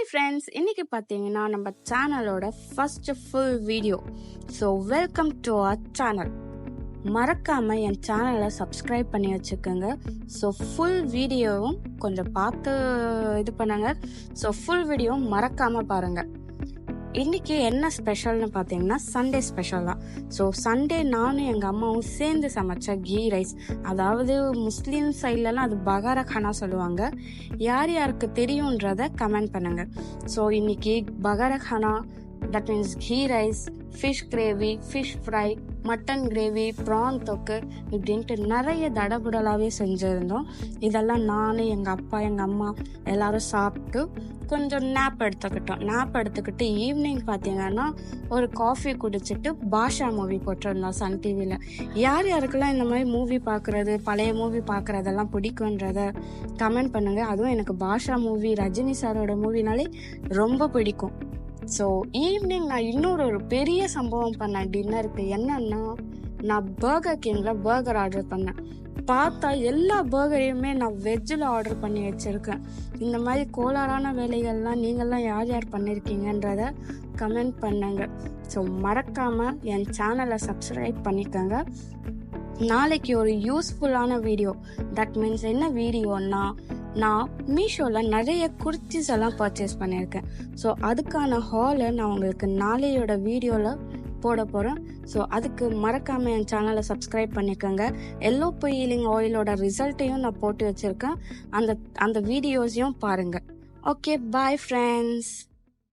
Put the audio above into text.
Hi friends, இன்னைக்கு பார்த்தீங்கன்னா நம்ம சேனலோட first full video. So welcome to our channel. மறக்காம என் சேனலை சப்ஸ்கிரைப் பண்ணி வச்சுக்கோங்க. ஸோ ஃபுல் வீடியோவும் கொஞ்சம் பார்த்து இது பண்ணுங்க. ஸோ ஃபுல் வீடியோவும் மறக்காம பாருங்க. இன்னைக்கு என்ன ஸ்பெஷல்னு பார்த்தீங்கன்னா சண்டே ஸ்பெஷல் தான். ஸோ சண்டே நானும் எங்கள் அம்மாவும் சேர்ந்து சமைச்ச கீ ரைஸ். அதாவது முஸ்லீம் சைட்லலாம் அது பகாரா கானா சொல்லுவாங்க. யார் யாருக்கு தெரியுன்றத கமெண்ட் பண்ணுங்க. ஸோ இன்னைக்கு bagara khana, that means ghee rice, fish gravy, fish fry, mutton gravy, prawn தொக்கு இப்படின்ட்டு நிறைய தடபுடலாகவே செஞ்சுருந்தோம். இதெல்லாம் நான், எங்கள் அப்பா, எங்கள் அம்மா எல்லாரும் சாப்பிட்டு கொஞ்சம் நேப் எடுத்துக்கிட்டு ஈவினிங் பார்த்தீங்கன்னா ஒரு காஃபி குடிச்சிட்டு பாஷா மூவி போட்டிருந்தோம் சன் டிவியில். யார் யாருக்கெல்லாம் இந்த மாதிரி மூவி பார்க்குறது, பழைய மூவி பார்க்குறதெல்லாம் பிடிக்குன்றத கமெண்ட் பண்ணுங்கள். அதுவும் எனக்கு பாஷா மூவி, ரஜினி சாரோட மூவினாலே ரொம்ப பிடிக்கும். ஸோ ஈவினிங் நான் இன்னொரு பெரிய சம்பவம் பண்ணேன் டின்னருக்கு. என்னன்னா, நான் பர்கர் கிங்கில் பர்கர் ஆர்டர் பண்ணேன். பார்த்தா எல்லா பர்கரையுமே நான் வெஜ்ஜில் ஆர்டர் பண்ணி வச்சுருக்கேன். இந்த மாதிரி கோளாறான வேலைகள்லாம் நீங்கள்லாம் யார் யார் பண்ணியிருக்கீங்கன்றத கமெண்ட் பண்ணுங்க. ஸோ மறக்காமல் என் சேனலை சப்ஸ்கிரைப் பண்ணிக்கோங்க. நாளைக்கு ஒரு யூஸ்ஃபுல்லான வீடியோ, தட் மீன்ஸ் என்ன வீடியோன்னா, நான் மீஷோவில் நிறைய குர்த்திஸ் எல்லாம் பர்ச்சேஸ் பண்ணியிருக்கேன். ஸோ அதுக்கான ஹாலை நான் உங்களுக்கு நாளையோட வீடியோவில் போட போகிறேன். ஸோ அதுக்கு மறக்காமல் என் சேனலை சப்ஸ்கிரைப் பண்ணிக்கோங்க. எல்லோ பீலிங் ஆயிலோட ரிசல்ட்டையும் நான் போட்டு வச்சுருக்கேன். அந்த வீடியோஸையும் பாருங்கள். Okay, bye friends.